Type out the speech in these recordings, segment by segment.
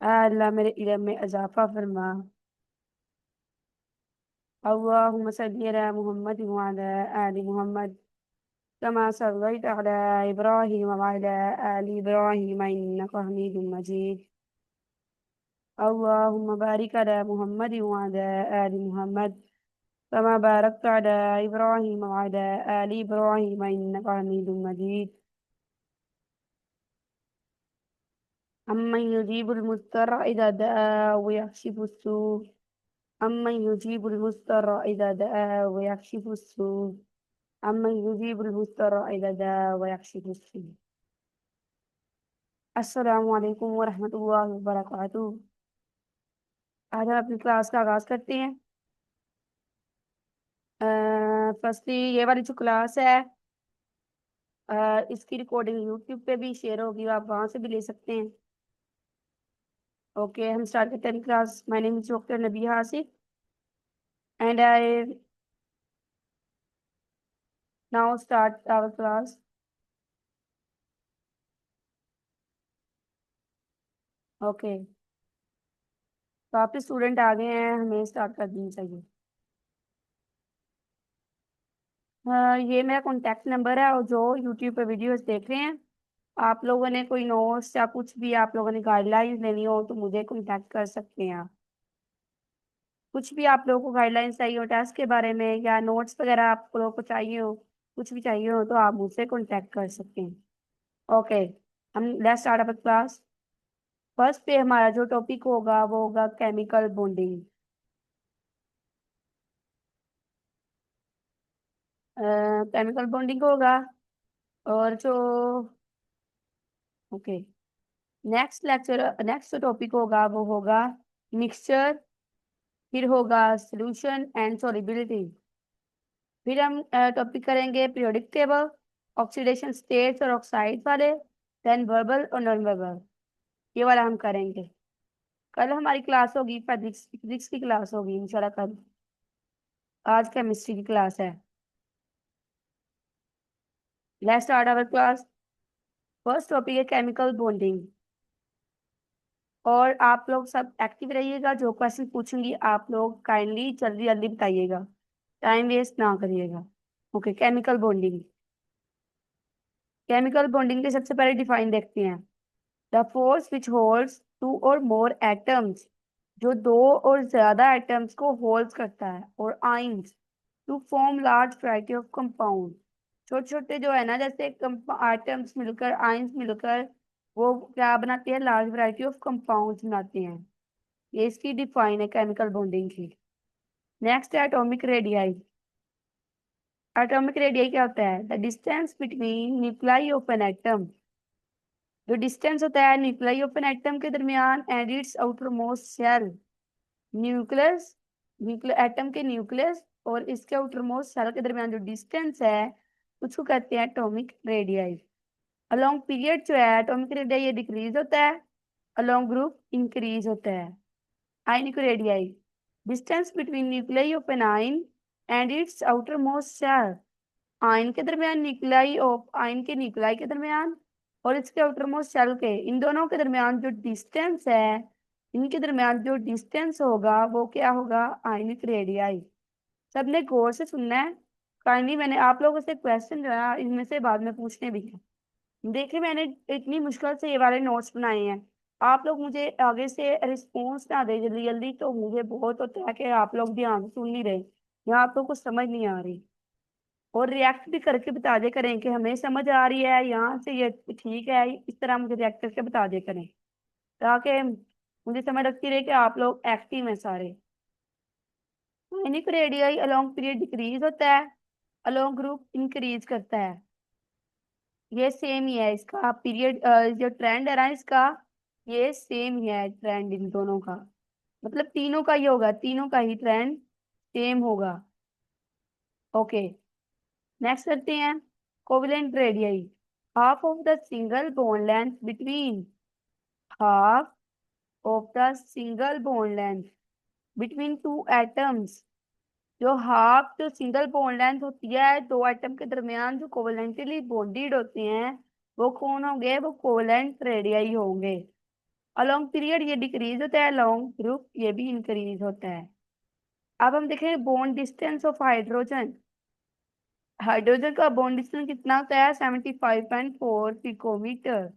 अल्लाह मेरे इल्म में इजाफा फरमा। अल्लाहुम्मा सल्ली अला मुहम्मद व अला आलि मुहम्मद कमा सल्लैत अला इब्राहीम व अला आलि इब्राहीम इन्नका हमीदुम मजीद। अल्लाहुम्मा बारिक अला मुहम्मद व अला आलि मुहम्मद कमा बारकत अला इब्राहीम व अला आलि इब्राहीम इन्नका हमीदुम मजीद। अम्मन युजीबुल मुत्तर्र इज़ा दआ व यक्शिफु स्सूअ। अम्मन युजीबुल मुत्तर्र इज़ा दआ व यक्शिफु स्सूअ। अम्मन युजीबुल मुत्तर्र इज़ा दआ व यक्शिफु स्सूअ। अस्सलामु अलैकुम व रहमतुल्लाहि व बरकातुहू। आज हम अपनी क्लास का आगाज करते हैं। फर्स्टली ये वाली जो क्लास है, इसकी रिकॉर्डिंग यूट्यूब पे भी शेयर होगी, आप वहां से भी ले सकते हैं। ओके, हम स्टार्ट करते हैं class. My name is doctor Nabia Asif and I now start our class. Okay, तो आपके स्टूडेंट आ गए हैं, हमें स्टार्ट कर देनी चाहिए। ये मेरा कॉन्टैक्ट नंबर है, और जो यूट्यूब पे वीडियोस देख रहे हैं, आप लोगों ने कोई नोट्स या कुछ भी आप लोगों ने गाइडलाइंस लेनी हो तो मुझे कॉन्टैक्ट कर सकते हैं आप। कुछ भी आप लोगों को गाइडलाइंस चाहिए हो टेस्ट के बारे में, या नोट्स वगैरह आप लोगों को चाहिए हो, कुछ भी चाहिए हो तो आप मुझसे कॉन्टैक्ट कर सकते हैं। ओके, हम let's start our class. First पे हमारा जो टॉपिक होगा वो होगा केमिकल बॉन्डिंग। केमिकल बॉन्डिंग होगा। और जो ओके, नेक्स्ट जो टॉपिक होगा वो होगा मिक्सचर। फिर होगा सोल्यूशन एंड सॉल्युबिलिटी। फिर हम टॉपिक करेंगे पीरियोडिक टेबल, ऑक्सीडेशन स्टेट्स और ऑक्साइड वाले, देन वर्बल और नॉन वर्बल, ये वाला हम करेंगे। कल हमारी क्लास होगी फिजिक्स फिजिक्स की क्लास होगी इंशाल्लाह कल। आज केमिस्ट्री की क्लास है। Let's start our class. First topic है केमिकल बॉन्डिंग। और आप लोग सब एक्टिव रहिएगा, जो क्वेश्चन पूछूंगी आप लोग काइंडली जल्दी जल्दी बताइएगा, टाइम वेस्ट ना करिएगा। Okay, chemical bonding. Chemical bonding के सबसे पहले डिफाइन देखते हैं। The force which holds two or more atoms, जो दो और ज्यादा एटम्स को होल्ड करता है, और ions to form large variety of compound. छोटे छोटे जो है ना, जैसे एटम्स मिलकर, आइंस मिलकर वो क्या बनाते हैं, लार्ज वैरायटी ऑफ कंपाउंड्स बनाते हैं। ये इसकी डिफाइन है केमिकल बॉन्डिंग की। नेक्स्ट है एटॉमिक रेडियाई। एटॉमिक रेडियाई क्या होता है? The distance between nuclei of an atom, जो डिस्टेंस होता है न्यूक्लाई ऑफ एन एटम के दरमियान and its outermost shell. Nucleus, atom के न्यूक्लियस और इसके आउटर मोस्ट शेल के दरमियान जो डिस्टेंस है उसको कहते हैं एटॉमिक रेडियाई। अलोंग पीरियड जो है एटॉमिक रेडियाई ये डिक्रीज होता है, अलोंग ग्रुप इंक्रीज होता है। Ionic radii, distance between nuclei of an ion and its outermost shell. Ion के दरमियान, न्यूक्लियाई ऑफ आयन के न्यूक्लियाई के दरमियान और इसके आउटर मोस्ट शेल के, इन दोनों के दरमियान जो डिस्टेंस है, इनके दरमियान जो डिस्टेंस होगा वो क्या होगा? Ionic radii. सबने गौर से सुनना है। काइंडली मैंने आप लोगों से क्वेश्चन जो है इनमें से बाद में पूछने भी हैं। देखिए, मैंने इतनी मुश्किल से ये वाले नोट्स बनाए हैं। आप लोग मुझे आगे से रिस्पॉन्स ना दे जल्दी जल्दी तो मुझे बहुत होता है कि आप लोग ध्यान से सुन नहीं रहे या आप लोग को समझ नहीं आ रही। और रिएक्ट भी करके बता दे करें कि हमें समझ आ रही है, यहाँ से ये ठीक है, इस तरह मुझे रिएक्ट करके बता दे करें, ताकि मुझे समझ रखती रहे कि आप लोग एक्टिव हैं सारे। Ionic radii along period decrease होता है, अलोंग ग्रुप इंक्रीज करता है। ये सेम ही है इसका पीरियड, जो ट्रेंड है ना इसका, ये सेम ही है ट्रेंड इन दोनों का। मतलब तीनों का ही होगा, तीनों का ही ट्रेंड सेम होगा। ओके, नेक्स्ट करते हैं covalent radii. Half of the single bond length between, half of the single bond length between two atoms जो सिंगल बॉन्ड लेंथ होती है दो एटम के दरमियान जो कोवलेंटली बॉन्डेड होते हैं, वो कौन होंगे? वो कोवलेंट रेडियाई होंगे। अलोंग पीरियड ये डिक्रीज होता है, अलोंग ग्रुप ये भी इंक्रीज होता है। अब हम देखें bond distance of hydrogen. Hydrogen का बॉन्ड डिस्टेंस कितना होता है? 75.4 पिकोमीटर।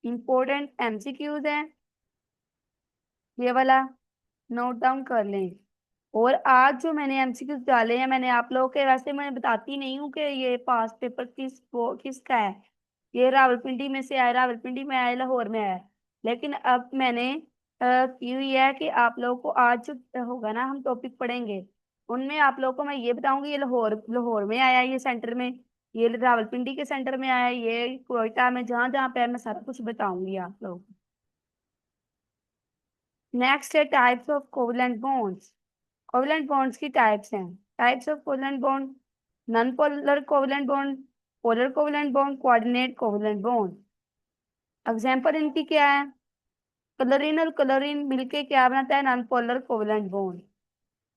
इंपॉर्टेंट एमसीक्यूज है ये वाला, नोट डाउन कर लें। और आज जो मैंने एमसीक्यूज डाले हैं, मैंने आप लोगों के, वैसे मैं बताती नहीं हूँ कि ये पास पेपर किसका है। ये रावलपिंडी में से आया, रावलपिंडी में आया, लाहौर में आया। लेकिन अब मैंने की हुई है कि आप लोगों को आज जो होगा ना, हम टॉपिक पढ़ेंगे, उनमें आप लोगों को मैं ये बताऊंगी, ये लाहौर लाहौर में आया, ये सेंटर में, ये रावलपिंडी के सेंटर में आया, ये कोयटा में, जहाँ जहाँ पे है, मैं सारा कुछ बताऊंगी आप लोगों को। नेक्स्ट है types of covalent bonds. Covalent bonds की टाइप्स हैं। Types of covalent bond: non polar covalent bond, polar covalent bond, coordinate covalent bond. Example इनकी क्या है? क्लोरीन और क्लोरीन मिलके क्या बनाता है? Non polar covalent bond.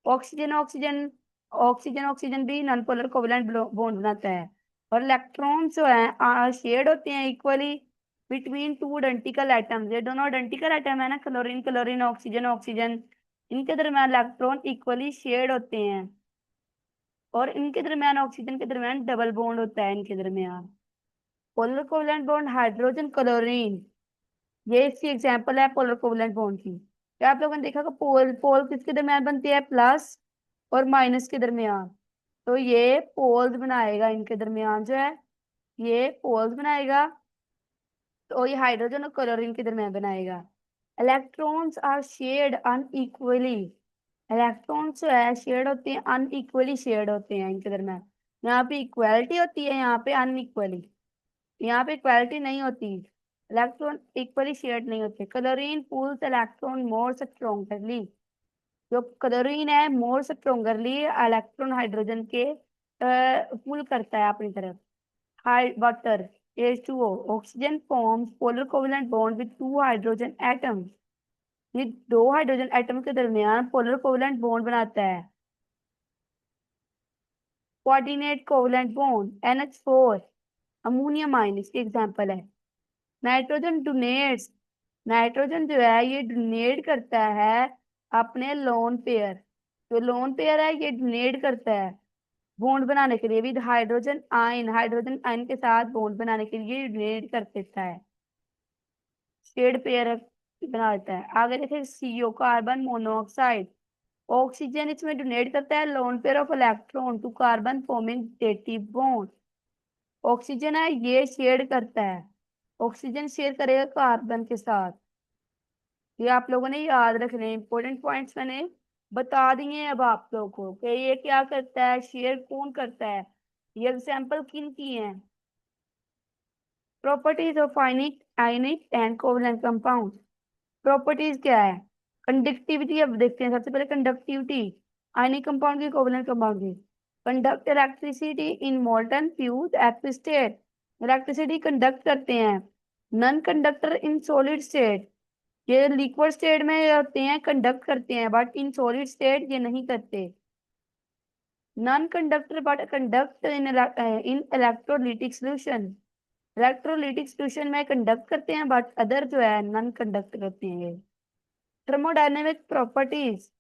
Oxygen oxygen, oxygen oxygen भी नॉन पोलर कोवलेंट बॉन्ड बनाता है। और इलेक्ट्रॉन्स जो है शेयर्ड होते हैं equally between two identical atoms. ये दोनों आइडेंटिकल एटम है ना, क्लोरीन क्लोरीन, ऑक्सीजन ऑक्सीजन, इनके दरम्यान इलेक्ट्रॉन इक्वली शेयर्ड होते हैं। और इनके दरमियान, ऑक्सीजन के दरमियान डबल बॉन्ड होता है इनके दरमियान। Polar covalent bond hydrogen chlorine, ये इसकी एग्जांपल है पोलर कोवलेंट बॉन्ड की। क्या आप लोगों ने देखा कि पोल पोल किसके दरमियान बनती है? प्लस और माइनस के दरमियान। तो ये पोल्स बनाएगा इनके दरमियान जो है, ये पोल्स बनाएगा। तो ये हाइड्रोजन और क्लोरीन के दरमियान बनाएगा। Electrons are shared unequally. Electrons जो है शेयर्ड होते हैं, अनइक्वली शेयर्ड होते हैं इनके दरमियान। यहाँ पे इक्वालिटी होती है, यहाँ पे अनइक्वली। यहाँ पे इक्वालिटी नहीं होती, इलेक्ट्रॉन इक्वली शेयर्ड नहीं होते। Chlorine pulls electron more strongerly. जो क्लोरीन है मोर स्ट्रोंगरली इलेक्ट्रॉन हाइड्रोजन के पुल करता है अपनी तरफ। High water H2O, oxygen forms polar covalent bond with two hydrogen atoms. ये दो हाइड्रोजन एटम के दरमियान पोलर कोवलेंट बॉन्ड बनाता है। Coordinate covalent bond NH4, ammonium ion इसकी एग्जांपल है। नाइट्रोजन डोनेट्स, नाइट्रोजन जो है ये डोनेट करता है अपने लोन पेयर। जो लोन पेयर है ये डोनेट करता है बॉन्ड बनाने के लिए, विद हाइड्रोजन आयन के साथ बॉन्ड बनाने के लिए डोनेट कर देता है, शेड पेयर बना देता है। आगे देखिए CO, कार्बन मोनोऑक्साइड। ऑक्सीजन इसमें डोनेट करता है lone pair of electron to carbon forming dative bond. Oxygen है ये शेयर करता है, ऑक्सीजन शेयर करेगा कार्बन के साथ। ये आप लोगों ने याद रखने इंपॉर्टेंट पॉइंट्स मैंने बता दिए हैं अब आप लोगों को कि ये क्या करता है, शेयर कौन करता है। ये एग्जांपल किन की हैं? Properties of ionic ionic and covalent compound. Properties क्या है? कंडक्टिविटी। अब देखते हैं सबसे पहले कंडक्टिविटी आयनिक कंपाउंड की, कोवलेंट कंपाउंड की। Conduct electricity in molten fuse aqueous state, electricity conduct करते हैं। Non conductor in solid state, ये लिक्विड स्टेट में होते हैं, कंडक्ट करते हैं, बट इन सॉलिड स्टेट ये नहीं करते। Non conductor but conduct in electrolytic solution, electrolytic solution में कंडक्ट करते हैं, बट अदर जो है नॉन कंडक्टर होते हैं ये। Thermodynamic properties,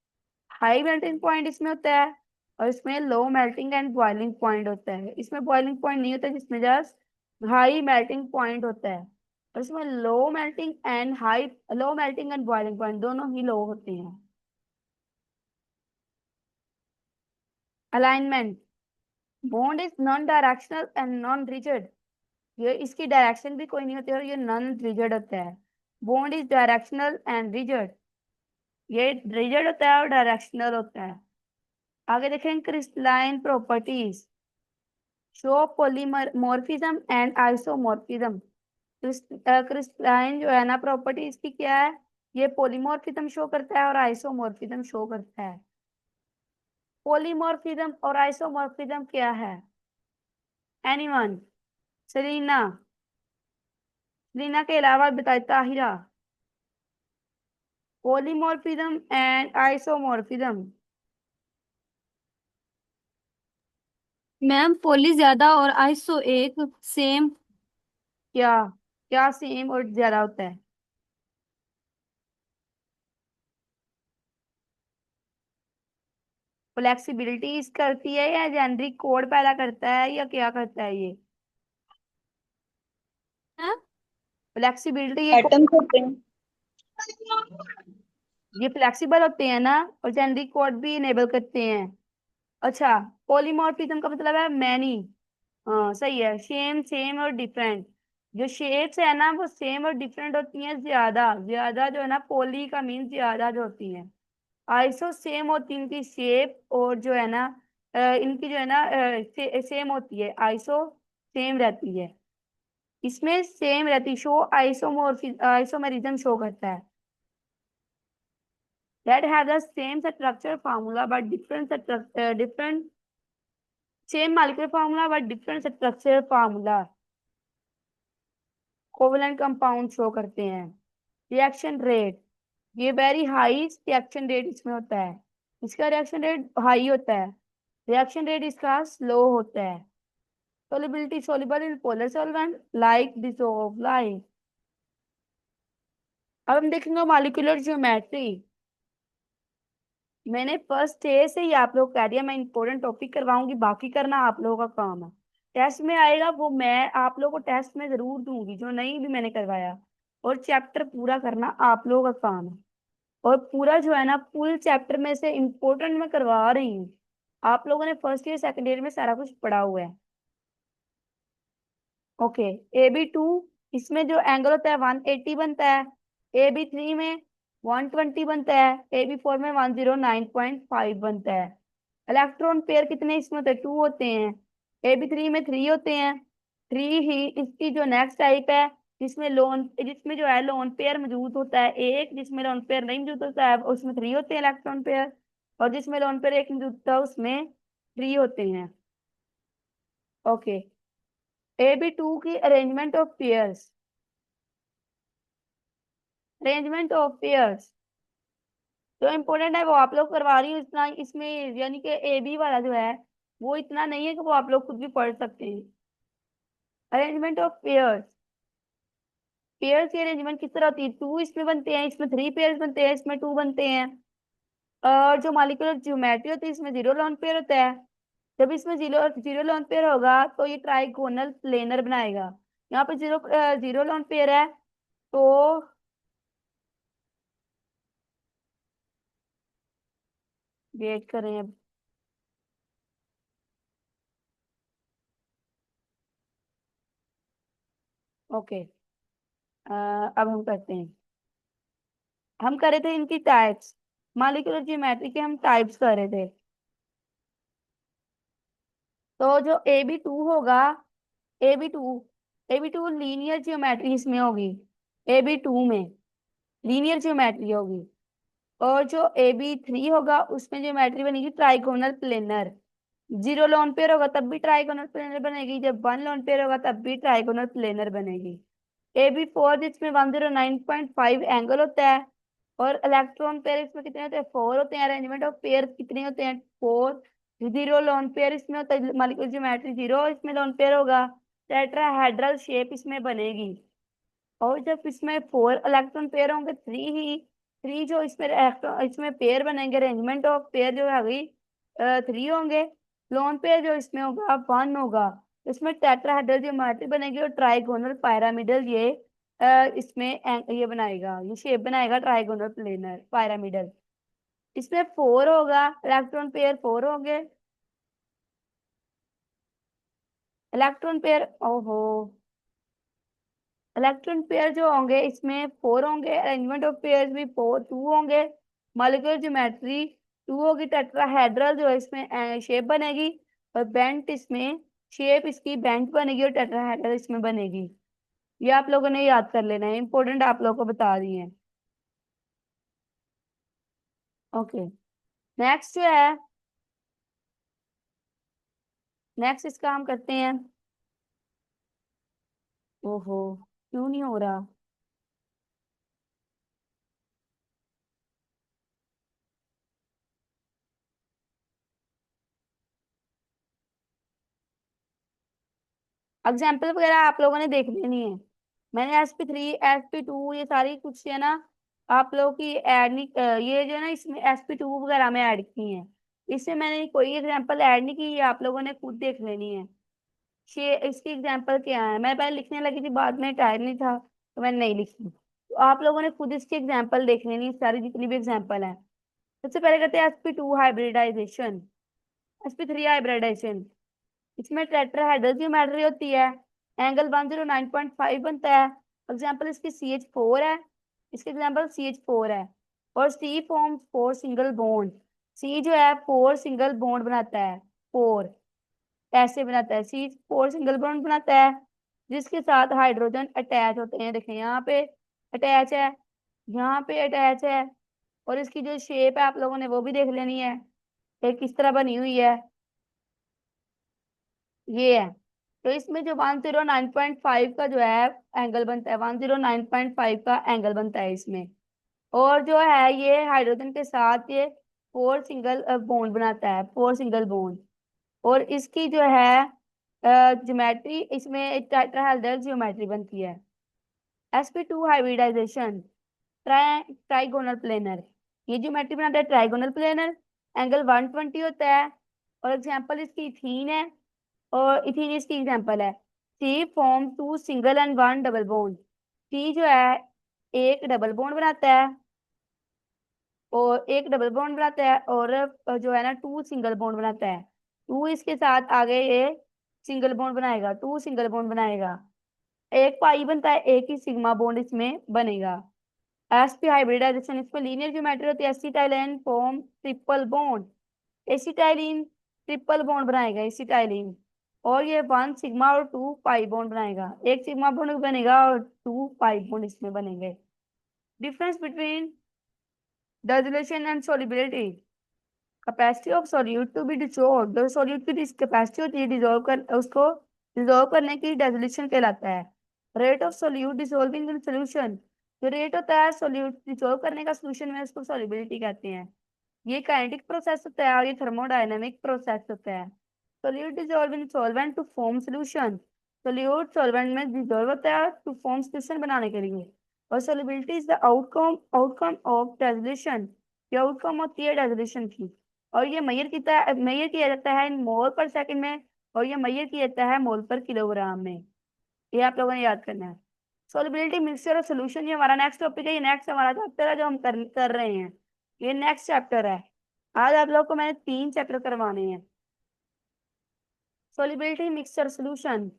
high melting point इसमें होता है, और इसमें low melting and boiling point होता है। इसमें बॉइलिंग पॉइंट नहीं होता, जिसमें जस्ट हाई मेल्टिंग पॉइंट होता है। और इसमें low melting and boiling point दोनों ही लो होते हैं। Alignment, bond is non directional and non rigid. ये इसकी डायरेक्शन भी कोई नहीं होती और ये नॉन रिजिड होता है। Bond is directional and rigid, ये रिजिड होता है और डायरेक्शनल होता है। आगे देखें crystalline properties, show polymorphism and isomorphism. Crystalline जो है ना प्रॉपर्टी इसकी क्या है? ये पॉलीमॉर्फिज्म शो करता है और आइसोमॉर्फिज्म शो करता है। पॉलीमॉर्फिज्म और आइसोमॉर्फिज्म क्या है? एनीवन? सेलिना? सेलिना के अलावा बताए Tahira. Polymorphism and isomorphism, ma'am poly ज्यादा और आइसो एक सेम। क्या? क्या सेम और ज्यादा होता है? फ्लेक्सिबिलिटी करती है या जेनरिक कोड पैदा करता है या क्या करता है ये? फ्लेक्सिबिलिटी एटम्स होते हैं। ये फ्लेक्सिबल होते हैं ना, और जेनरिक कोड भी इनेबल करते हैं। अच्छा, पॉलीमॉर्फिज्म का मतलब है मैनी। हाँ सही है, सेम सेम और डिफरेंट। जो शेप्स है ना वो सेम और डिफरेंट होती हैं, ज्यादा ज्यादा जो है ना, पोली का मीन ज्यादा जो होती हैं। आइसो सेम होती है इनकी शेप, और जो है ना इनकी जो है ना सेम होती है, आइसो सेम रहती है। इसमें सेम रहती, शो आइसोमेरिज्म शो करता है। that have the same structure formula but different same molecular formula but different structure formula, covalent compound show करते हैं। रिएक्शन रेट, ये वेरी हाई रिएक्शन रेट इसमें होता है, इसका रिएक्शन रेट हाई होता है। रिएक्शन रेट इसका स्लो होता है। solubility soluble in polar solvent like dissolve like। अब हम देखेंगे मॉलिक्यूलर ज्योमेट्री। मैंने फर्स्ट डे से ही आप लोग कह दिया मैं इंपॉर्टेंट टॉपिक करवाऊंगी, बाकी करना आप लोगों का काम है। टेस्ट में आएगा वो मैं आप लोगों को टेस्ट में जरूर दूंगी, जो नहीं भी मैंने करवाया। और चैप्टर पूरा करना आप लोगों का काम है। और पूरा जो है ना, फुल चैप्टर में से इंपॉर्टेंट मैं करवा रही हूँ। आप लोगों ने फर्स्ट ईयर सेकंड ईयर में सारा कुछ पढ़ा हुआ है। ओके। AB2, इसमें जो एंगल होता है 180 बनता है। AB3 में 120 बनता है। AB4 में 109.5 बनता है। इलेक्ट्रॉन पेयर कितने इसमें होते हैं? 2 होते हैं। AB3 में 3 होते हैं। 3 ही इसकी जो नेक्स्ट टाइप है, जिसमें जो है लोन पेयर मौजूद होता है एक, जिसमें लोन पेयर नहीं मौजूद होता है उसमें 3 होते हैं इलेक्ट्रॉन पेयर। और जिसमें लोन पेयर एक मौजूद होता है उसमें 3 होते हैं। ओके। AB2 की arrangement of pairs, arrangement of pairs जो इम्पोर्टेंट है वो आप लोग करवा रही हूँ इतना इसमें, यानी कि AB वाला जो है वो इतना नहीं है कि वो आप लोग खुद भी पढ़ सकते हैं। अरेंजमेंट ऑफ पेयर्स, पेयर्स की अरेंजमेंट किस तरह होती है? 2 इसमें बनते हैं, इसमें 3 पेयर्स बनते हैं, इसमें 2 बनते हैं। और जो मॉलिक्यूलर ज्योमेट्री होती है इसमें जीरो लोन पेयर होता है। जब इसमें जीरो जीरो लोन पेयर होगा तो ये ट्राइगोनल प्लेनर बनाएगा। यहाँ पे जीरो जीरो लोन पेयर है तो वेट करें अब। ओके। अब हम करते हैं, हम कर रहे थे इनकी टाइप्स, मॉलिक्यूलर ज्योमेट्री के हम टाइप्स कर रहे थे। तो जो AB2 होगा, AB2 AB2 लीनियर ज्योमेट्री इसमें होगी। AB2 में लीनियर ज्योमेट्री होगी। और जो AB3 होगा उसमें ज्योमेट्री बनेगी trigonal planar. Zero lone pair होगा तब भी ट्राइगोनल प्लेनर बनेगी, जब 1 लोन पेयर होगा तब भी ट्राइगोनल प्लेनर बनेगी। AB4 जिसमें 109.5 एंगल होता है। और इलेक्ट्रॉन पेयर इसमें कितने होते हैं? 4 होते हैं। अरेंजमेंट ऑफ पेयर कितने होते हैं? 4। जीरो लोन पेयर इसमें होता है, मॉलिक्यूलर ज्योमेट्री जीरो इसमें लोन पेयर होगा। टेट्राहेड्रल शेप इसमें बनेगी। और जब इसमें 4 इलेक्ट्रॉन पेयर होंगे, 3 जो इसमें पेयर बनेंगे, अरेंजमेंट ऑफ पेयर जो है गई 3 होंगे। लोन पेयर जो इसमें होगा 1 होगा। इसमें टेट्राहेड्रल ज्योमेट्री बनेगी और ट्राइगोनल पिरामिडल ये इसमें ये बनाएगा, ये शेप बनाएगा ट्राइगोनल प्लेनर पिरामिडल। इसमें 4 होगा, इलेक्ट्रॉन पेयर 4 होंगे। इलेक्ट्रॉन पेयर, ओहो, इलेक्ट्रॉन पेयर जो होंगे इसमें 4 होंगे, अरेंजमेंट ऑफ पेयर भी 2 होंगे। मॉलिक्यूलर ज्योमेट्री 2 होगी। टेट्राहेड्रल जो है इसमें शेप बनेगी। और बेंट इसमें शेप इसकी बेंट बनेगी और टेट्राहेड्रल इसमें बनेगी। ये आप लोगों ने याद कर लेना है, इंपॉर्टेंट आप लोगों को बता दिए हैं। ओके। नेक्स्ट जो है, नेक्स्ट इसका हम करते हैं। ओहो, क्यों नहीं हो रहा? एग्जाम्पल वगैरह आप लोगों ने देख लेनी है। मैंने sp3 sp2 ये सारी कुछ है ना आप लोगों की ऐड नहीं ये जो है ना इसमें sp2 वगैरह में ऐड की है। इसमें मैंने कोई एग्जाम्पल ऐड नहीं की, ये आप लोगों ने खुद देख लेनी है। इसकी एग्जाम्पल क्या है, मैं पहले लिखने लगी थी, बाद में टाइम नहीं था तो मैंने नहीं लिखी। तो आप लोगों ने खुद इसकी एग्जाम्पल देख लेनी है, सारी जितनी भी एग्जाम्पल है। सबसे पहले करते हैं sp2 हाइब्रिडाइजेशन, sp3 हाइब्रिडाइजेशन। इसमें टेट्राहेड्रल ज्योमेट्री होती है, एंगल 109.5 बनता है। एग्जाम्पल इसकी CH4 है, इसके एग्जाम्पल CH4 है। और C form 4 single bond, C जो है 4 सिंगल बॉन्ड बनाता है, 4 ऐसे बनाता है, C 4 सिंगल बॉन्ड बनाता है जिसके साथ हाइड्रोजन अटैच होते हैं। देखें यहाँ पे अटैच है, यहाँ पे अटैच है। और इसकी जो शेप है आप लोगों ने वो भी देख लेनी है, एक किस तरह बनी हुई है, ये है। तो इसमें जो 109.5 का जो है एंगल बनता है, 109.5 का एंगल बनता है इसमें। और जो है ये हाइड्रोजन के साथ ये 4 सिंगल बॉन्ड बनाता है, 4 सिंगल बॉन्ड। और इसकी जो है ज्योमेट्री इसमें टेट्राहेड्रल ज्योमेट्री बनती है। sp2 हाइब्रिडाइजेशन, ट्राइगोनल प्लेनर, ये ज्योमेट्री बनाता है ट्राइगोनल प्लेनर, एंगल 120 होता है। और एग्जांपल इसकी इथीन है, और इथीन इसकी एग्जांपल है। C form 2 single and 1 double bond, C जो है एक डबल बॉन्ड बनाता है, और एक डबल बॉन्ड बनाता है, और जो है ना 2 सिंगल बॉन्ड बनाता है। 2 इसके साथ आगे ये सिंगल बॉन्ड बनाएगा, 2 सिंगल बॉन्ड बनाएगा। एक पाई बनता है, एक ही सिग्मा बॉन्ड इसमें बनेगा। sp हाइब्रिडाइजेशन, इसमें लीनियर ज्योमेट्री होती है। Acetylene form triple bond, acetylene triple bond बनाएगा एसिटाइलिन। और ये 1 सिग्मा और 2 पाई बॉन्ड बनाएगा, एक सिग्मा बॉन्ड बनेगा और 2 पाई बॉन्ड इसमें बनेंगे। Difference between dissolution and solubility, capacity of solute to be dissolve, जो सॉल्यूट की कैपेसिटी होती है डिसॉल्व कर उसको डिसॉल्व करने की डिसोल्यूशन कहलाता है। Rate of solute dissolving in solution, जो रेट होता है सॉल्यूट डिसॉल्व करने का सॉल्यूशन में उसको सॉल्युबिलिटी कहते हैं। ये काइनेटिक प्रोसेस होता है और ये थर्मोडायनेमिक प्रोसेस होता है। Solute dissolve in solvent to form solution, solute solvent में डिसॉल्व होता है टू फॉर्म सॉल्यूशन बनाने के लिए। और solubility is the outcome of dissolution, ये आउटकम होती है डिसोल्यूशन की। और ये मेजर किया जाता है इन मोल पर सेकंड में, और ये मेजर किया जाता है मोल पर किलोग्राम में। ये आप लोगों ने याद करना है। सॉल्युबिलिटी मिक्सचर और सॉल्यूशन, ये हमारा नेक्स्ट टॉपिक है, ये नेक्स्ट हमारा चैप्टर है जो हम कर रहे हैं। ये नेक्स्ट चैप्टर है। आज आप लोग को मैंने 3 चैप्टर करवाने हैं। Solubility mixture solution.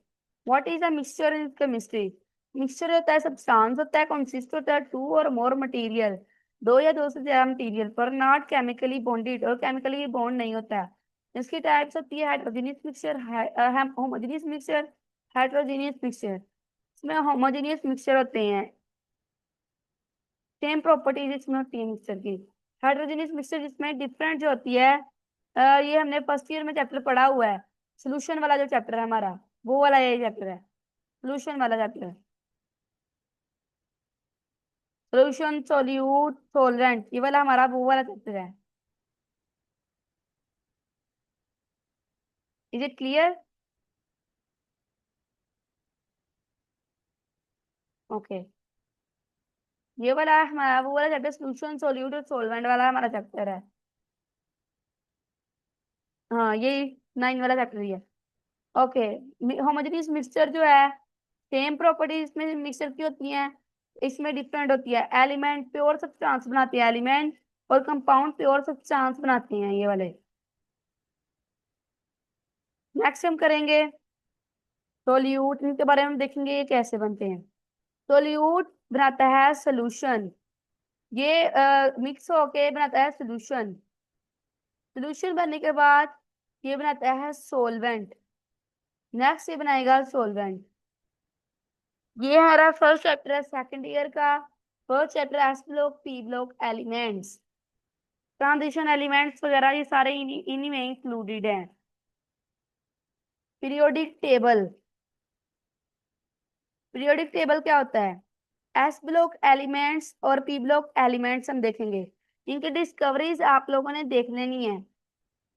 What is a mixture in chemistry? Mixture होता है सब्सटेंस होता है, कंसिस्ट होता है टू और मोर मटेरियल, दो या दो से ज्यादा मटेरियल पर, नॉट केमिकली बॉन्डेड, और केमिकली बॉन्ड नहीं होता है। इसकी टाइप्स होती है heterogeneous mixture, homogeneous mixture, heterogeneous mixture. इसमें होमोजेनियस मिक्सचर होते हैं, सेम प्रॉपर्टीज इसमें होती है मिक्सचर की। हेटेरोजेनियस मिक्सचर जिसमें डिफरेंट जो होती है, ये हमने फर्स्ट ईयर में चैप्टर पढ़ा हुआ है। सोल्यूशन वाला जो चैप्टर है हमारा, वो वाला ये चैप्टर है, सोल्यूशन वाला चैप्टर है। सोल्यूशन सोल्यूट सोलवेंट, ये वाला हमारा वो वाला चैप्टर है। Is it clear? ओके, ये वाला हमारा वो वाला चैप्टर, सोल्यूशन सोल्यूट और सोलवेंट वाला हमारा चैप्टर है। हाँ, ये 9 वाला चैप्टर ही है। ओके, होमोजेनियस मिक्सचर जो है, सेम प्रॉपर्टी इसमें मिक्सचर की होती है, इसमें डिफरेंट होती है। एलिमेंट प्योर सब्सटेंस बनाते हैं एलिमेंट, और कंपाउंड प्योर सब्सटेंस बनाते हैं ये वाले। नेक्स्ट हम करेंगे सोल्यूट, इनके बारे में देखेंगे ये कैसे बनते हैं। सोल्यूट बनाता है सोल्यूशन, ये मिक्स होके बनाता है सोल्यूशन। सोल्यूशन बनने के बाद ये बनाता है सोलवेंट, नेक्स्ट ये बनाएगा सोलवेंट। ये हमारा फर्स्ट चैप्टर है सेकंड ईयर का। First chapter S block P block elements, transition elements वगैरह ये सारे इन्हीं में इंक्लूडेड हैं। पीरियोडिक टेबल, पीरियोडिक टेबल क्या होता है? एस ब्लॉक एलिमेंट्स और पी ब्लॉक एलिमेंट्स हम देखेंगे। इनकी डिस्कवरीज आप लोगों ने देख लेनी है।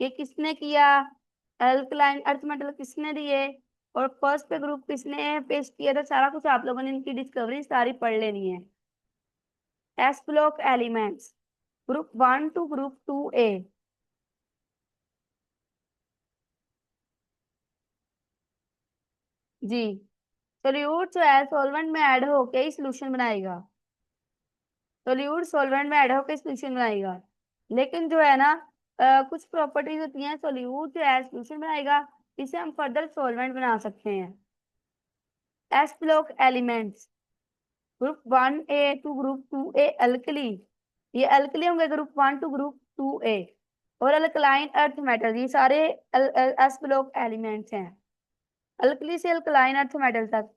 ये किसने किया, अल्कलाइन अर्थ मेटल किसने दिए, और फर्स्ट पे ग्रुप किसने पेश किया था, सारा कुछ आप लोगों ने इनकी डिस्कवरी सारी पढ़ लेनी है। S block elements, group 1 to group 2A। जी, सोल्यूट जो है सॉल्वेंट में ऐड होके ही सोल्यूशन बनाएगा, सोल्यूट सॉल्वेंट में ऐड होके सोल्यूशन बनाएगा। लेकिन जो है ना कुछ प्रॉपर्टीज होती हैं, सोल्यूट जो है सोल्यूशन बनाएगा, इसे हम फर्दर सॉल्वेंट बना सकते हैं। S block elements, group 1A to group 2A alkali, ये अल्कली होंगे ग्रुप 1 टू ग्रुप 2A। और अल्कलाइन अर्थ मेटल, ये सारे एस ब्लॉक एलिमेंट्स हैं, अल्कली से अल्कलाइन अर्थ मेटल तक।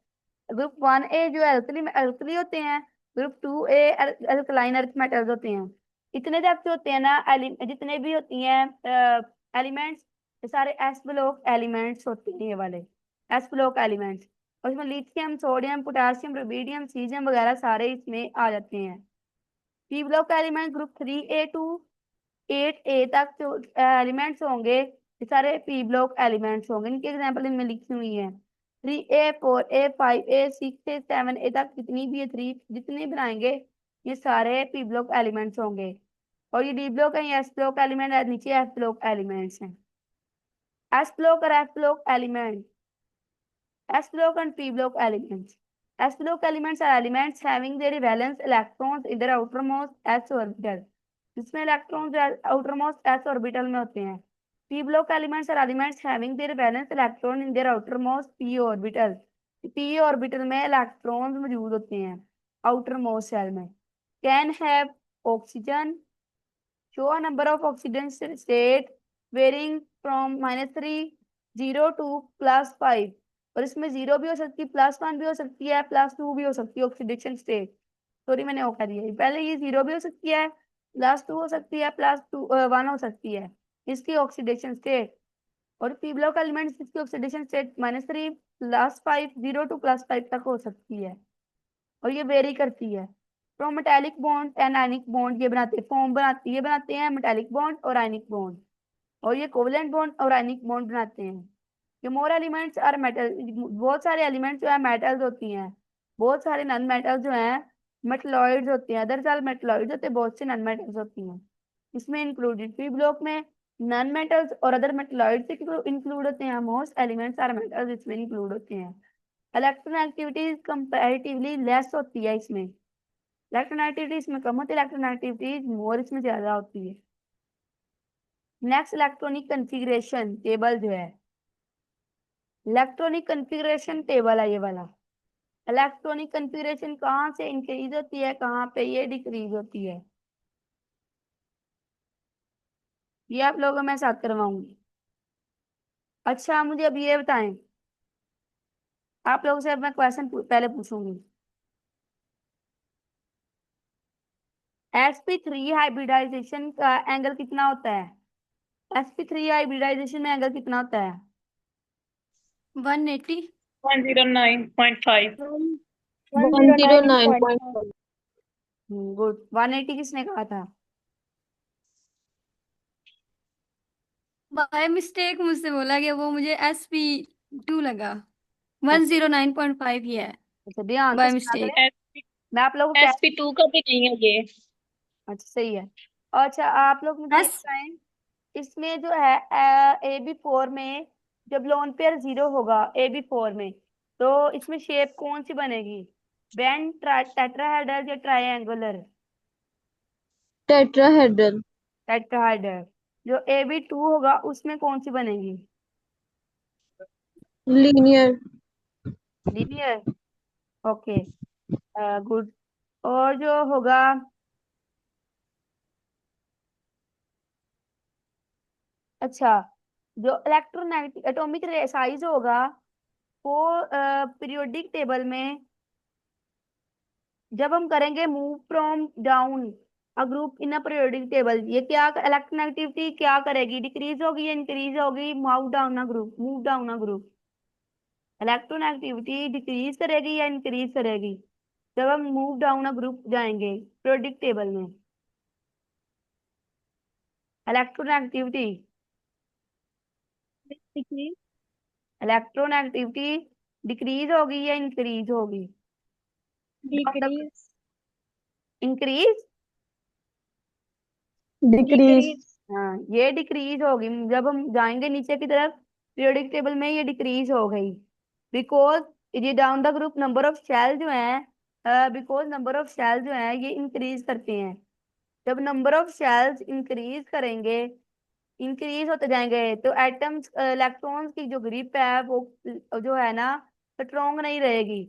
ग्रुप 1A जो अल्कली अल्कली होते हैं, group 2A alkaline earth metals होते हैं। इतने तक जो होते हैं ना जितने भी होती हैं एलिमेंट्स, ये सारे एस ब्लॉक एलिमेंट्स होते हैं, ये वाले एस ब्लॉक एलिमेंट्स। और इसमें lithium, sodium, potassium, rubidium, caesium वगैरह सारे इसमें आ जाते हैं। P block element group 3A to 8A तक जो एलिमेंट्स होंगे, ये सारे पी ब्लॉक एलिमेंट्स होंगे। इनकी एग्जांपल इनमें लिखी हुई है। 3A 4A 5A 6A 7A तक जितनी भी ये थ्री जितने बनाएंगे, ये सारे पी ब्लॉक एलिमेंट्स होंगे। और ये डी ब्लॉक है, ये एस ब्लॉक एलिमेंट है, नीचे एफ ब्लॉक एलिमेंट्स हैं। एस ब्लॉक और F block element, S block and P block elements. S block elements are elements having their valence electrons in their outermost s orbital, जिसमें electron जो outermost s orbital में होते हैं। P block elements are elements having their valence electron in their outermost p orbital, p orbital में electrons मौजूद होते हैं outermost shell में। Can have oxygen, show a number of oxygen state varying from -3 0 to +5। और इसमें 0 भी हो सकती है, +1 भी हो सकती है, +2 भी हो सकती है ऑक्सीडेशन स्टेट। सॉरी मैंने वो कर दिया है। पहले ये 0 भी हो सकती है, +2 हो सकती है, +1 हो सकती है इसकी ऑक्सीडेशन स्टेट। और पी ब्लॉक एलिमेंट्स इसकी ऑक्सीडेशन स्टेट -3 +5 0 टू +5 तक हो सकती है। और ये वेरी करती है from metallic bond and ionic bond, ये बनाते फॉर्म बनाती ये बनाते हैं मेटेलिक बॉन्ड और आयनिक बॉन्ड। और ये कोवलेंट बॉन्ड और आयनिक बॉन्ड बनाते हैं। ये मोर एलिमेंट्स आर मेटल, बहुत सारे एलिमेंट्स जो है मेटल्स होती हैं, बहुत सारे नॉन मेटल्स जो हैं मेटलॉइड्स होते हैं, अदर सारे मेटलॉइड्स होते हैं, बहुत से नॉन मेटल्स होती हैं इसमें इंक्लूडेड। पी ब्लॉक में नॉन मेटल्स और अदर मेटलॉइड्स इंक्लूड होते हैं, मोस्ट एलिमेंट्स आर मेटल्स इसमें इंक्लूड होते हैं। इलेक्ट्रॉन एक्टिविटी कंपैरेटिवली लेस होती है इसमें, इलेक्ट्रॉन एक्टिविटी इसमें कम होती है, इलेक्ट्रॉन एक्टिविटी मोर इसमें ज्यादा होती है। नेक्स्ट इलेक्ट्रॉनिक कन्फिग्रेशन टेबल जो है, इलेक्ट्रॉनिक कन्फिग्रेशन टेबल है ये वाला। इलेक्ट्रॉनिक कन्फिग्रेशन कहाँ से इंक्रीज होती है, कहाँ पे ये डिक्रीज होती है, ये आप लोगों में साथ करवाऊंगी। अच्छा मुझे अब ये बताएं, आप लोगों से अब मैं क्वेश्चन पहले पूछूंगी। sp3 हाइब्रिडाइजेशन का एंगल कितना होता है, sp3 हाइब्रिडाइजेशन में एंगल कितना होता है? 180। 109.5। 109.5। गुड, 180 किसने कहा था? बाय मिस्टेक मुझसे बोला गया, वो मुझे SP2 लगा। 109.5 ही है, अच्छा ध्यान से बाय सुना मिस्टेक। करें, मैं आप लोगों को क्या। SP2 का भी नहीं है ये। अच्छा सही है। अच्छा आप लोग मुझे ये एस बताएं, इसमें जो है AB4 में जब लोन पेयर 0 होगा AB4 में, तो इसमें शेप कौन सी बनेगी, बेंड, टेट्राहेड्रल या ट्रायंगुलर? टेट्राहेड्रल। टेट्राहेड्रल। जो AB2 होगा उसमें कौन सी बनेगी? लीनियर। लीनियर। Okay, good. और जो होगा, अच्छा जो इलेक्ट्रोनेगेटिव एटॉमिक साइज होगा वो पीरियोडिक टेबल में जब हम करेंगे move from down a group in a periodic table, ये क्या इलेक्ट्रोनेगेटिविटी क्या करेगी, डिक्रीज होगी या इंक्रीज होगी? Move down a group, move down a group electronegativity decrease करेगी या इंक्रीज करेगी जब हम मूव डाउन अ ग्रुप जाएंगे पीरियोडिक टेबल में? इलेक्ट्रोनेगेटिविटी इलेक्ट्रॉन एक्टिविटी डिक्रीज होगी या इंक्रीज होगी? Decrease increase. डिक्रीज हाँ, ये डिक्रीज होगी। जब हम जाएंगे नीचे की तरफ पीरियोडिक टेबल में ये डिक्रीज हो गई, बिकॉज ये down the group number of shell जो है, बिकॉज नंबर ऑफ शेल जो है ये इंक्रीज करते हैं। जब नंबर ऑफ शेल्स इंक्रीज करेंगे, इंक्रीज होते जाएंगे, तो एटम्स इलेक्ट्रॉन्स की जो ग्रिप है वो जो है ना स्ट्रॉन्ग नहीं रहेगी।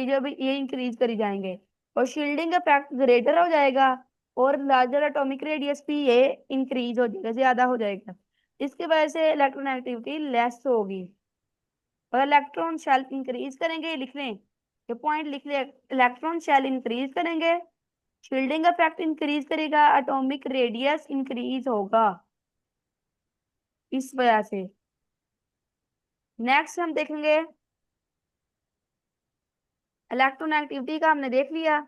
जब ये इंक्रीज करी जाएंगे और शील्डिंग इफेक्ट ग्रेटर हो जाएगा, और लार्जर एटॉमिक रेडियस भी ये इंक्रीज हो जाएगा, ज्यादा हो जाएगा। इसकी वजह से इलेक्ट्रॉन एक्टिविटी लेस होगी। और इलेक्ट्रॉन शेल इंक्रीज करेंगे, ये लिख लें, ये पॉइंट लिख लें। इलेक्ट्रॉन शेल इंक्रीज करेंगे, शील्डिंग इफेक्ट इंक्रीज करेगा, एटॉमिक रेडियस इंक्रीज होगा इस वजह से। नेक्स्ट हम देखेंगे इलेक्ट्रॉन एक्टिविटी का, हमने देख लिया।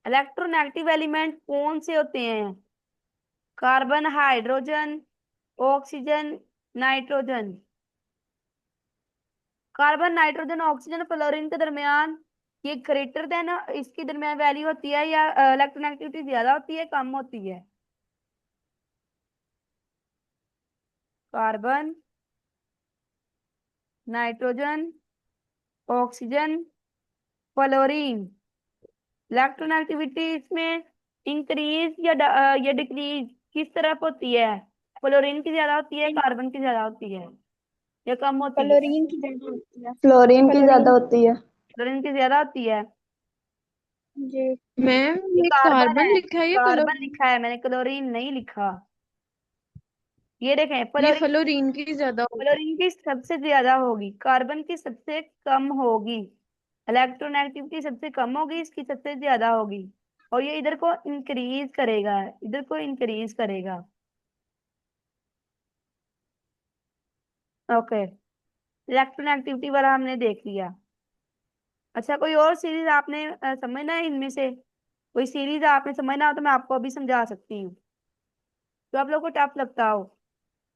इलेक्ट्रॉन एक्टिव एलिमेंट कौन से होते हैं? Carbon, hydrogen, oxygen, nitrogen. Carbon, nitrogen, oxygen, fluorine के दरमियान ये ग्रेटर देन, इसकी दरमियान वैल्यू होती है, या इलेक्ट्रॉन एक्टिविटी ज्यादा होती है कम होती है? Carbon, nitrogen, oxygen, fluorine. Electron activity इसमें इंक्रीज या डिक्रीज किस तरफ होती है? फ्लोरीन की ज्यादा होती है, कार्बन की ज्यादा होती है, या कम होती है? फ्लोरीन की ज्यादा होती है। फ्लोरीन की ज्यादा होती है फ्लोरीन की ज्यादा होती है। जी। मैम ये ये कार्बन कार्बन है, लिखा है या कार्बन क्लोरीन? लिखा है मैंने, क्लोरीन नहीं लिखा। ये देखें, ये फ्लोरीन, फ्लोरीन की ज्यादा होगी। फ्लोरीन की सबसे ज्यादा होगी, कार्बन की सबसे कम होगी। इलेक्ट्रॉन एक्टिविटी सबसे कम होगी, इसकी सबसे ज्यादा होगी। और ये इधर को इंक्रीज करेगा, इधर को इंक्रीज करेगा। ओके, इलेक्ट्रॉन एक्टिविटी वाला हमने देख लिया। अच्छा, कोई और सीरीज आपने समझना है इनमें से? कोई सीरीज आपने समझना हो तो मैं आपको अभी समझा सकती हूँ, तो आप लोग को टफ लगता हो,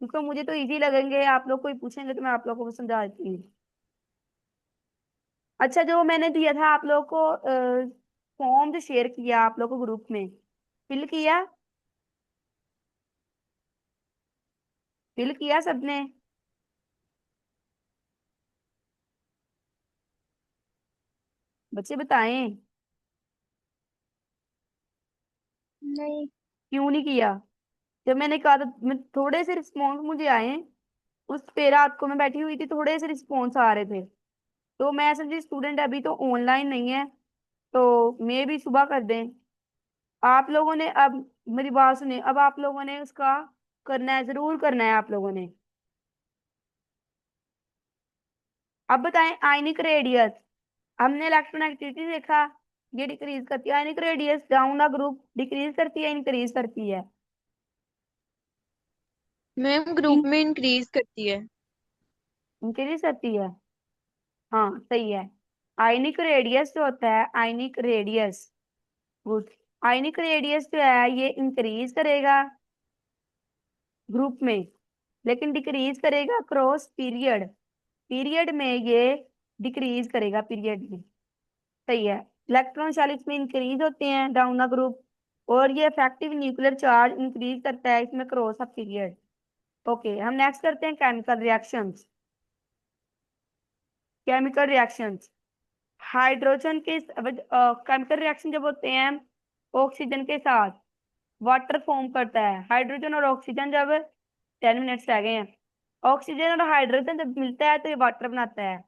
क्योंकि मुझे तो इजी लगेंगे, आप लोग कोई पूछेंगे तो मैं आप लोगों को समझा देती हूँ। अच्छा, जो मैंने दिया था आप लोग को, फॉर्म जो शेयर किया आप लोग को ग्रुप में, फिल किया? फिल किया सबने? बच्चे बताएं, नहीं। क्यों नहीं किया? जब मैंने कहा था, थोड़े से रिस्पॉन्स मुझे आए, उस पे रात को मैं बैठी हुई थी, थोड़े से रिस्पॉन्स आ रहे थे, तो मैं समझी स्टूडेंट अभी तो ऑनलाइन नहीं है, तो मैं भी सुबह कर दें। आप लोगों ने अब मेरी बात सुने, अब आप लोगों ने उसका करना है, जरूर करना है आप लोगों ने। अब बताएं, आयनिक रेडियस, हमने इलेक्ट्रॉन एक्टिविटी देखा, ये डिक्रीज करती है। Ionic radius down the group decrease करती है, इंक्रीज करती है? मैम ग्रुप में इंक्रीज करती है। इंक्रीज करती है, हाँ सही है। आयनिक रेडियस जो होता है, ionic radius, good. Ionic radius जो है ये इंक्रीज करेगा ग्रुप में, लेकिन डिक्रीज करेगा क्रॉस पीरियड, पीरियड में ये डिक्रीज करेगा, पीरियड में। सही है। इलेक्ट्रॉन शेल इसमें इंक्रीज होते हैं डाउन द ग्रुप, और ये इफेक्टिव न्यूक्लियर चार्ज इंक्रीज करता है इसमें क्रॉस अ पीरियड। ओके, हम नेक्स्ट करते हैं chemical reactions. Chemical reactions, hydrogen के केमिकल रिएक्शन जब होते हैं ऑक्सीजन के साथ, वाटर फॉर्म करता है। हाइड्रोजन और ऑक्सीजन जब, 10 मिनट्स रह गए हैं, ऑक्सीजन और हाइड्रोजन जब मिलता है तो ये वाटर बनाता है।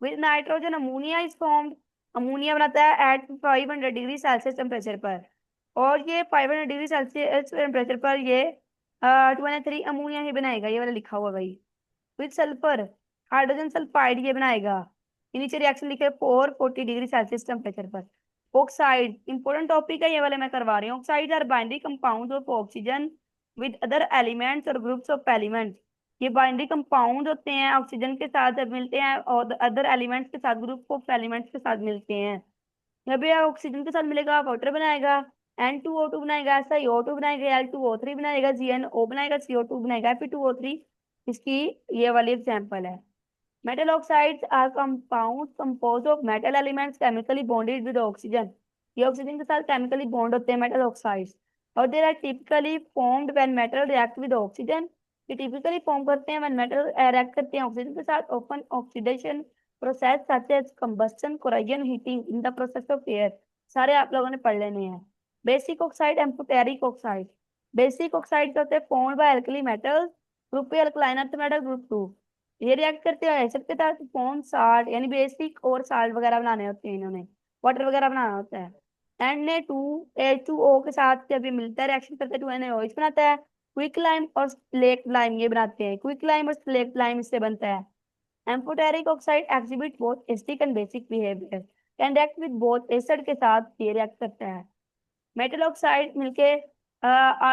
With nitrogen ammonia is formed, ammonia बनाता है एट 500 डिग्री सेल्सियस टेम्परेचर पर। और ये 500 डिग्री सेल्सियस टेम्परेचर पर ये 23 अमोनिया ही बनाएगा, ये वाला लिखा हुआ भाई। विद सल्फर, हाइड्रोजन सल्फाइड ये बनाएगा। ये नीचे रिएक्शन लिखे 440 डिग्री सेल्सियस टेम्परेचर पर। ऑक्साइड इंपॉर्टेंट टॉपिक है, ये वाले मैं करवा रही हूँ। Oxide are binary compound of oxygen with other elements or groups of elements. ये बाइंडरी कंपाउंड होते हैं, ऑक्सीजन के साथ जब मिलते हैं और अदर एलिमेंट्स के साथ, ग्रुप ऑफ एलिमेंट्स के साथ मिलते हैं। जब ये ऑक्सीजन के साथ मिलेगा वाटर बनाएगा, N2O2 बनाएगा, SiO2 बनाएगा, Al2O3 बनाएगा, ZnO बनाएगा, CO2 बनाएगा, Fe2O3। इसकी ये वाली एग्जांपल है। Metal oxides are compounds composed of metal elements chemically bonded with oxygen। ये ऑक्सीजन के साथ केमिकली बॉन्ड होते हैं मेटल ऑक्साइड्स, और they are typically formed when metal react with oxygen. ये टिपिकली फॉर्म करते हैं व्हेन मेटल रिएक्ट करते हैं ऑक्सीजन के साथ। Open oxidation process such as combustion, corrosion, heating in the process of air. सारे आप लोगों ने पढ़ लेने हैं। Basic oxide, amphoteric oxide. Basic oxide होते हैं formed by alkali metals, group A alkaline earth metal, group 2। ये रिएक्ट करते हैं एसिड के साथ फॉर्म साल्ट, यानी बेसिक और साल्ट वगैरह बनाने होते हैं इन्होंने, वाटर वगैरह बनाना होता है। Na2H2O के साथ जब ये मिलता है रिएक्शन करता है 2NaOH बनाता है। क्विक लाइम और स्लेक्ट लाइम ये बनाते हैं, क्विक लाइम और स्लेक्ट लाइम इससे बनता है। Amphoteric oxide exhibit both acidic and basic behaviour, can react with both acid के साथ ये रिएक्ट करता है। मेटल ऑक्साइड मिलके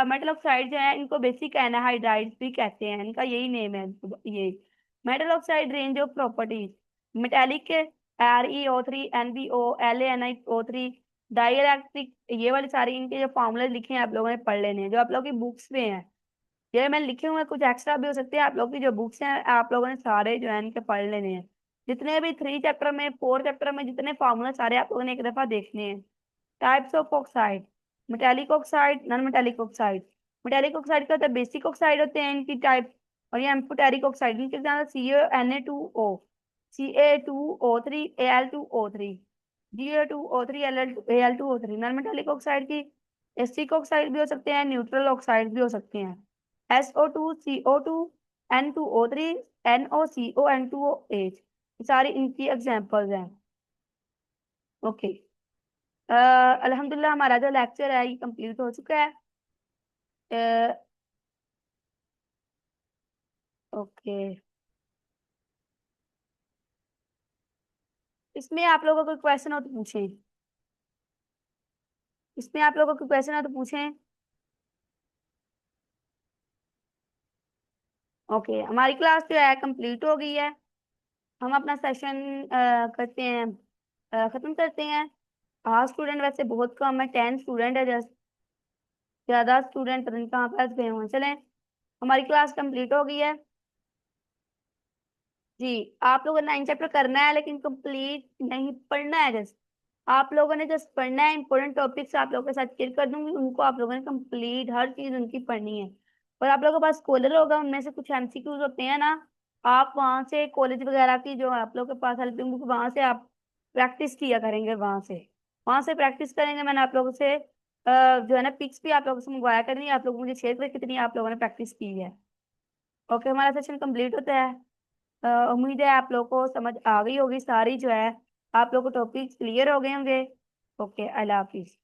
मेटल ऑक्साइड जो है इनको बेसिक एनहाइड्राइड्स भी कहते हैं, इनका यही नेम है ये। Metal oxide range of properties, metallic ReO3, NbO, LaNiO3, dielectric, ये वाली सारी इनके जो फॉर्मूले लिखे हैं आप लोगों ने पढ़ लेने हैं, जो आप लोगों की बुक्स में है। ये मैंने लिखे हुए हैं, कुछ एक्स्ट्रा भी हो सकते हैं, आप लोग की जो बुक्स हैं आप लोगों ने सारे जो है इनके पढ़ लेने हैं। जितने भी 3 चैप्टर में 4 चैप्टर में जितने फॉर्मूले सारे आप लोगों ने एक दफा देखने हैं। Types of oxide, metallic oxide, non metallic oxide. Metallic oxide का होता है बेसिक ऑक्साइड होते हैं इनकी टाइप, और ये एम्फोटेरिक ऑक्साइड इनके example CaNa2O, Ca2O3, Al2O3, Ga2O3, Al2O3। Non metallic oxide की एसिटिक ऑक्साइड भी हो सकते हैं, न्यूट्रल ऑक्साइड भी हो सकते हैं। SO2, CO2, N2O3, NOCO, N2OH, सारी इनकी एग्जाम्पल्स हैं। ओके, अल्हम्दुलिल्लाह हमारा जो लेक्चर है ये कंप्लीट हो चुका है। ओके, इसमें आप लोगों को क्वेश्चन हो तो पूछें, इसमें आप लोगों को क्वेश्चन हो तो पूछें। ओके, हमारी क्लास जो है कंप्लीट हो गई है। हम अपना सेशन करते हैं, खत्म करते हैं। आज स्टूडेंट वैसे बहुत कम है, 10 स्टूडेंट है, जस्ट ज्यादा स्टूडेंट पता नहीं कहाँ पास गए हुए। चलें, हमारी क्लास कंप्लीट हो गई है जी। आप लोगों ने 9 चैप्टर करना है लेकिन कंप्लीट नहीं पढ़ना है, जस्ट आप लोगों ने जस्ट पढ़ना है। इंपॉर्टेंट टॉपिक्स आप लोगों के साथ शेयर कर दूंगी, उनको आप लोगों ने कंप्लीट हर चीज उनकी पढ़नी है। और आप लोगों के पास स्कॉलर होगा, उनमें से कुछ MCQs होते हैं ना, आप वहां से कॉलेज वगैरह की जो आप लोगों के पास हेल्पिंग बुक, वहां से आप प्रैक्टिस किया करेंगे, वहां से प्रैक्टिस करेंगे। मैंने आप लोगों से जो है ना पिक्स भी आप लोगों से मंगवाया करनी है, आप लोग मुझे शेयर करें कितनी आप लोगों ने प्रैक्टिस की है। ओके, हमारा सेशन कंप्लीट होता है। उम्मीद है आप लोगों को समझ आ गई होगी सारी जो है, आप लोगों को टॉपिक क्लियर हो गए होंगे। ओके, अल्लाह हाफिज।